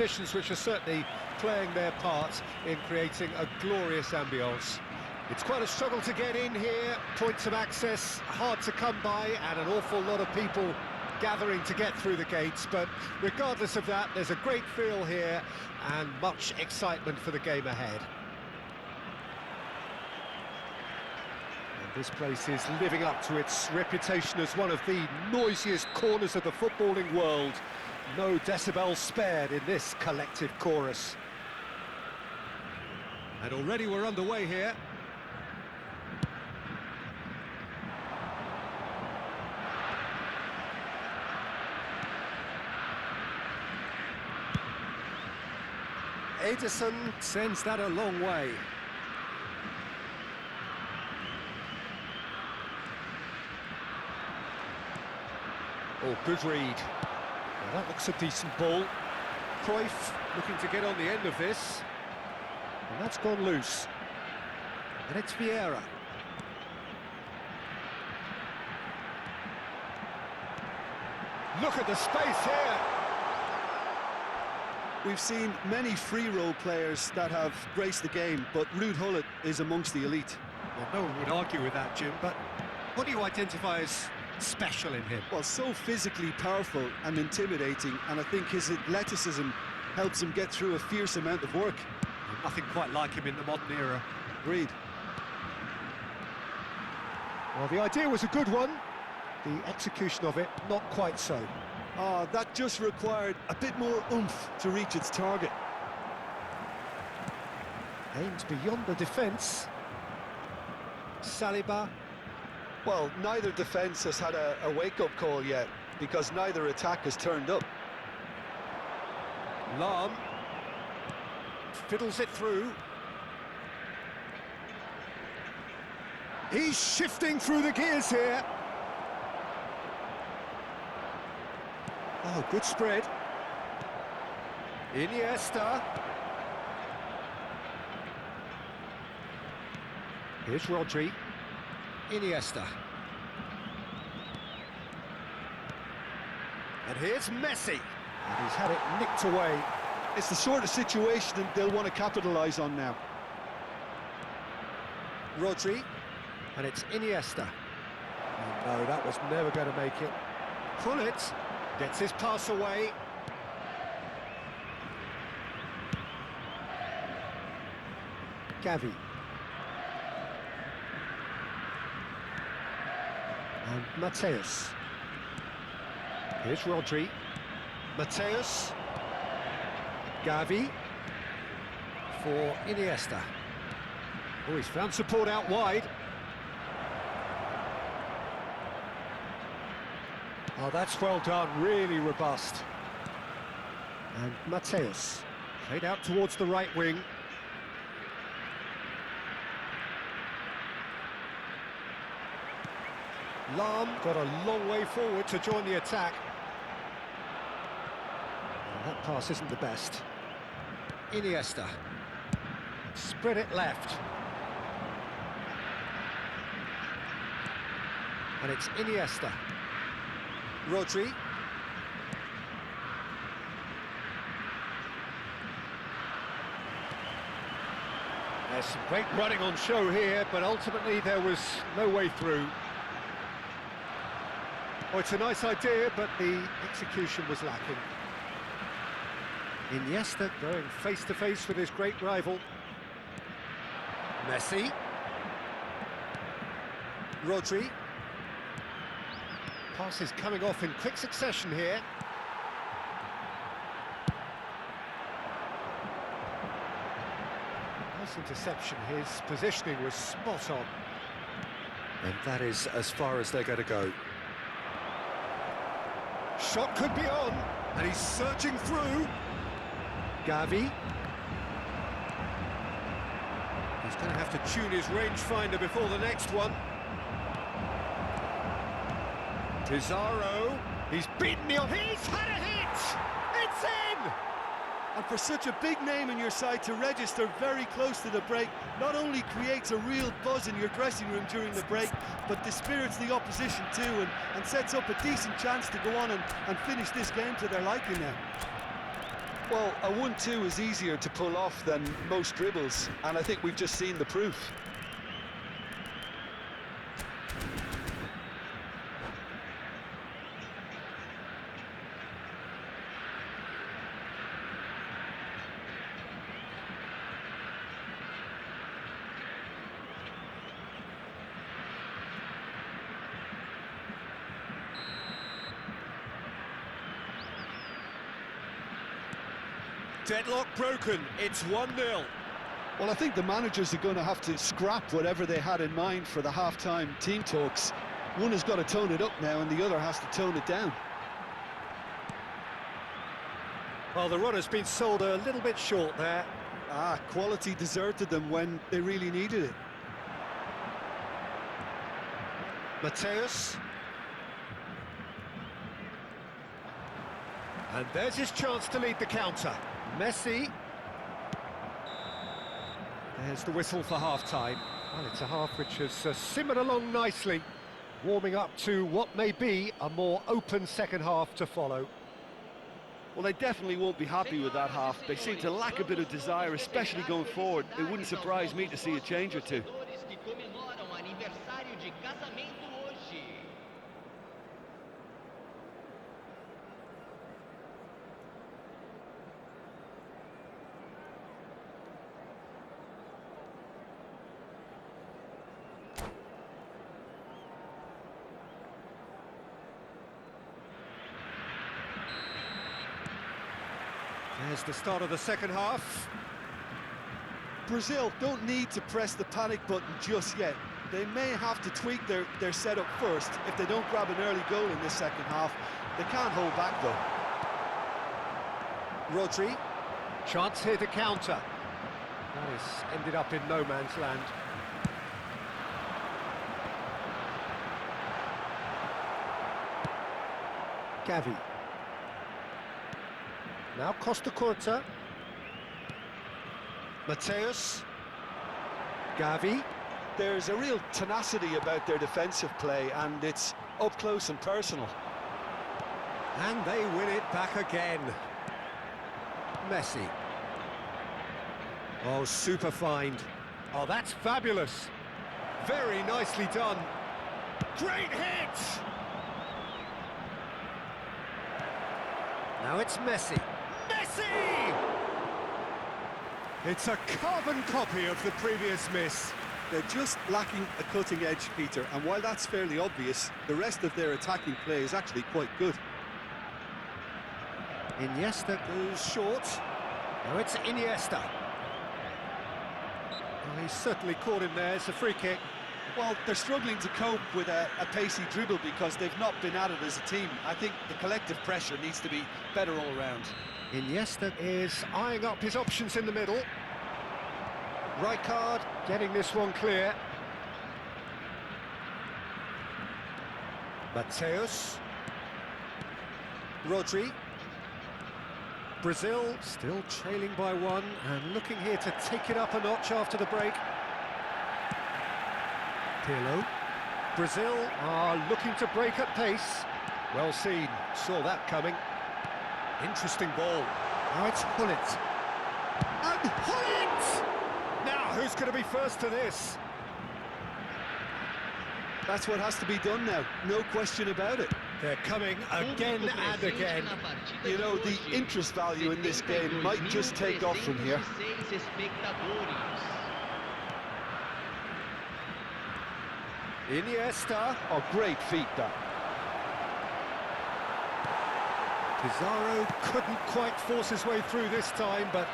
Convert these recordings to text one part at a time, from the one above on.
Conditions which are certainly playing their part in creating a glorious ambience. It's quite a struggle to get in here, points of access hard to come by, and an awful lot of people gathering to get through the gates, but regardless of that, there's a great feel here and much excitement for the game ahead. And this place is living up to its reputation as one of the noisiest corners of the footballing world. No decibels spared in this collective chorus. And already we're underway here. Edison sends that a long way. Oh, good read. Well, that looks a decent ball. Cruyff looking to get on the end of this. And that's gone loose. And it's Vieira. Look at the space here. We've seen many free role players that have graced the game, but Ruud Gullit is amongst the elite. Well, no one would argue with that, Jim, but what do you identify as special in him? Well, so physically powerful and intimidating, and I think his athleticism helps him get through a fierce amount of work. Well, nothing quite like him in the modern era. Agreed. Well, the idea was a good one. The execution of it, not quite so. Oh, that just required a bit more oomph to reach its target. Aims beyond the defence. Saliba. Well, neither defence has had a wake-up call yet, because neither attack has turned up. Lahm fiddles it through. He's shifting through the gears here. Oh, good spread. Iniesta. Here's Rodri. Iniesta. And here's Messi. And he's had it nicked away. It's the sort of situation that they'll want to capitalise on now. Rodri. And it's Iniesta. Oh, no, that was never going to make it. Gullit gets his pass away. Gavi. And Mateus. Here's Rodri. Mateus. Gavi. For Iniesta. Oh, he's found support out wide. Oh, that's well done, really robust. And Mateus, played out towards the right wing. Lahm got a long way forward to join the attack. Well, that pass isn't the best. Iniesta. Spread it left. And it's Iniesta. Rodri. There's some great running on show here, but ultimately there was no way through. Oh, it's a nice idea, but the execution was lacking. Iniesta going face-to-face with his great rival. Messi. Rodri. Passes coming off in quick succession here. Nice interception, his positioning was spot on. And that is as far as they're going to go. Shot could be on, and he's searching through. Gavi. He's going to have to tune his rangefinder before the next one. Pizarro, he's beaten the... He's had a hit! It's in! And for such a big name in your side to register very close to the break, not only creates a real buzz in your dressing room during the break, but dispirits the opposition too, and sets up a decent chance to go on and finish this game to their liking now. Well, a 1-2 is easier to pull off than most dribbles, and I think we've just seen the proof. Deadlock broken, it's 1-0. Well, I think the managers are going to have to scrap whatever they had in mind for the half-time team talks. One has got to tone it up now, and the other has to tone it down. Well, the run has been sold a little bit short there. Quality deserted them when they really needed it. Mateus. And there's his chance to lead the counter. Messi. There's the whistle for half-time. Well, it's a half which has simmered along nicely, warming up to what may be a more open second half to follow. Well, they definitely won't be happy with that half. They seem to lack a bit of desire, especially going forward. It wouldn't surprise me to see a change or two. There's the start of the second half. Brazil don't need to press the panic button just yet. They may have to tweak their setup first if they don't grab an early goal in this second half. They can't hold back, though. Rodri. Chance here to counter. That has ended up in no man's land. Gavi. Now Costa Curta. Mateus. Gavi. There's a real tenacity about their defensive play, and it's up close and personal. And they win it back again. Messi. Oh, super find. Oh, that's fabulous. Very nicely done. Great hit! Now it's Messi. Messi! It's a carbon copy of the previous miss. They're just lacking a cutting edge, Peter, and while that's fairly obvious, the rest of their attacking play is actually quite good. Iniesta goes short. Now it's Iniesta. Well, he's certainly caught him there. It's a free kick. Well, they're struggling to cope with a pacey dribble because they've not been at it as a team. I think the collective pressure needs to be better all around. Iniesta is eyeing up his options in the middle. Rijkaard getting this one clear. Mateus. Rodri. Brazil still trailing by one and looking here to take it up a notch after the break. Pirlo. Brazil are looking to break at pace. Well seen, saw that coming. Interesting ball. Now it's Hullet. And Hullet! Now, who's going to be first to this? That's what has to be done now, no question about it. They're coming again and again. You know, the interest value in this game might just take off from here. Iniesta. Oh, great feat, that. Pizarro couldn't quite force his way through this time, but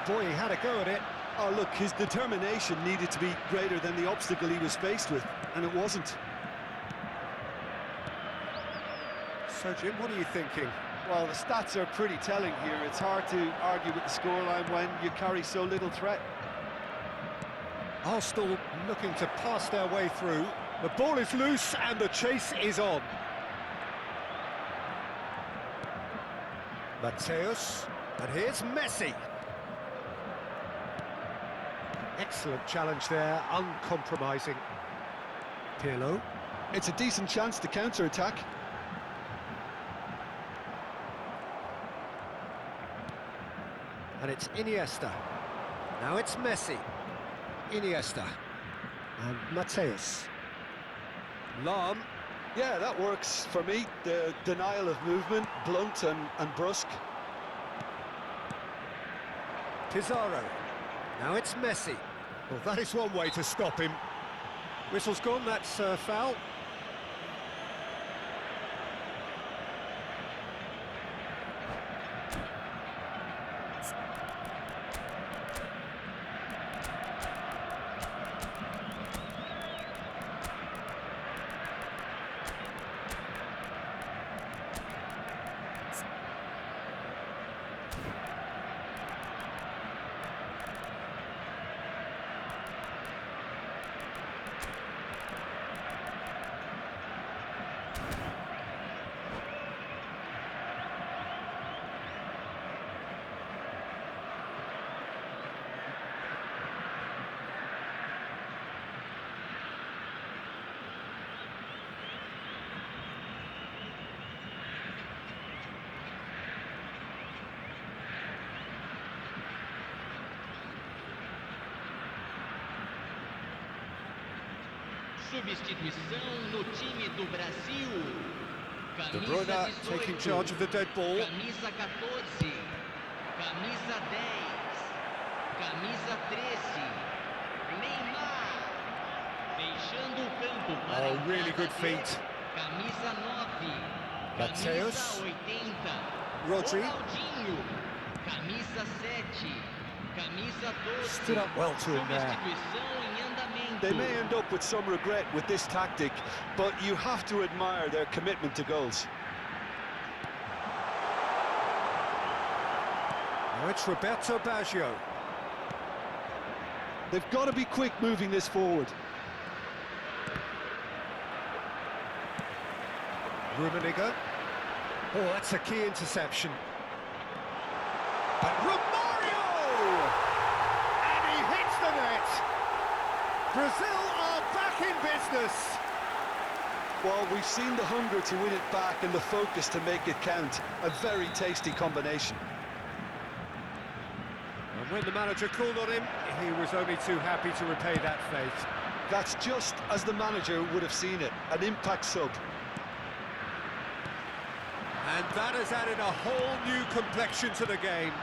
boy, he had a go at it. Oh, look, his determination needed to be greater than the obstacle he was faced with, and it wasn't. So, Jim, what are you thinking? Well, the stats are pretty telling here. It's hard to argue with the scoreline when you carry so little threat. Arsenal looking to pass their way through. The ball is loose and the chase is on. Mateus, and here's Messi. Excellent challenge there, uncompromising. Pirlo. It's a decent chance to And it's Iniesta. Now it's Messi. Iniesta. And Mateus. Lahm. Yeah, that works for me. The denial of movement, blunt and brusque. Pizarro. Now it's Messi. Well, that is one way to stop him. Whistle's gone, that's foul. Substituição no time do Brasil. De Bruyne taking charge of the dead ball. Camisa 14, camisa 10, camisa 13, Neymar. Deixando o campo para Oh, really good feet. Camisa 9, Mateus. camisa 80, Rodri. Ronaldinho, camisa 7, camisa 12. Stood up well to him there. Substituição em andamento. They may end up with some regret with this tactic, but you have to admire their commitment to goals. Now it's Roberto Baggio. They've got to be quick moving this forward. Rummenigge. Oh, that's a key interception. But Romario! And he hits the net! Brazil are back in business! Well, we've seen the hunger to win it back and the focus to make it count. A very tasty combination. And when the manager called on him, he was only too happy to repay that faith. That's just as the manager would have seen it, an impact sub. And that has added a whole new complexion to the game.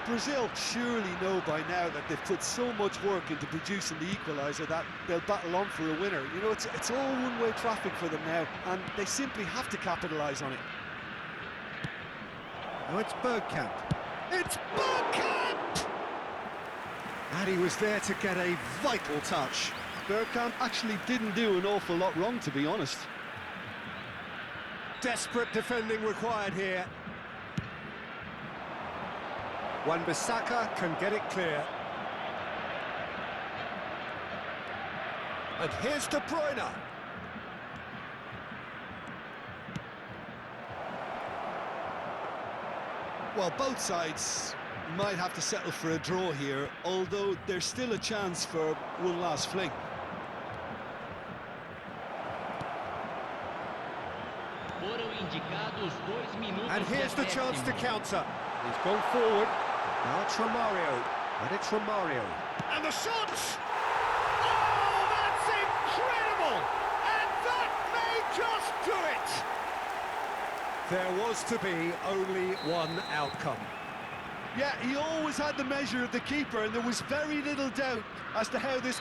Brazil surely know by now that they've put so much work into producing the equaliser that they'll battle on for a winner. You know, it's all one-way traffic for them now, and they simply have to capitalise on it. Now it's Bergkamp. It's Bergkamp! And he was there to get a vital touch. Bergkamp actually didn't do an awful lot wrong, to be honest. Desperate defending required here. Wan-Bissaka can get it clear. And here's De Bruyne. Well, both sides might have to settle for a draw here, although there's still a chance for one last fling. And here's the chance to counter. He's gone forward. Now it's Romario. And it's Romario. And the shot! Oh, that's incredible! And that may just do it! There was to be only one outcome. Yeah, he always had the measure of the keeper, and there was very little doubt as to how this...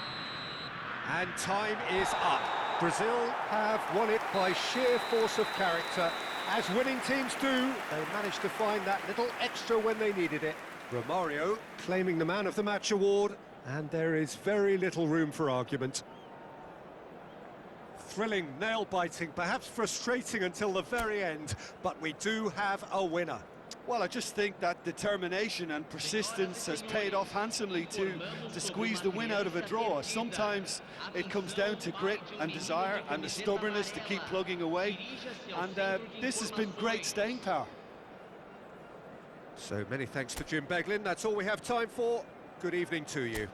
And time is up. Brazil have won it by sheer force of character. As winning teams do, they managed to find that little extra when they needed it. Romario claiming the Man of the Match award, and there is very little room for argument. Thrilling, nail-biting, perhaps frustrating until the very end, but we do have a winner. Well, I just think that determination and persistence has paid off handsomely to squeeze the win out of a draw. Sometimes it comes down to grit and desire and the stubbornness to keep plugging away. And this has been great staying power. So many thanks to Jim Beglin. That's all we have time for. Good evening to you.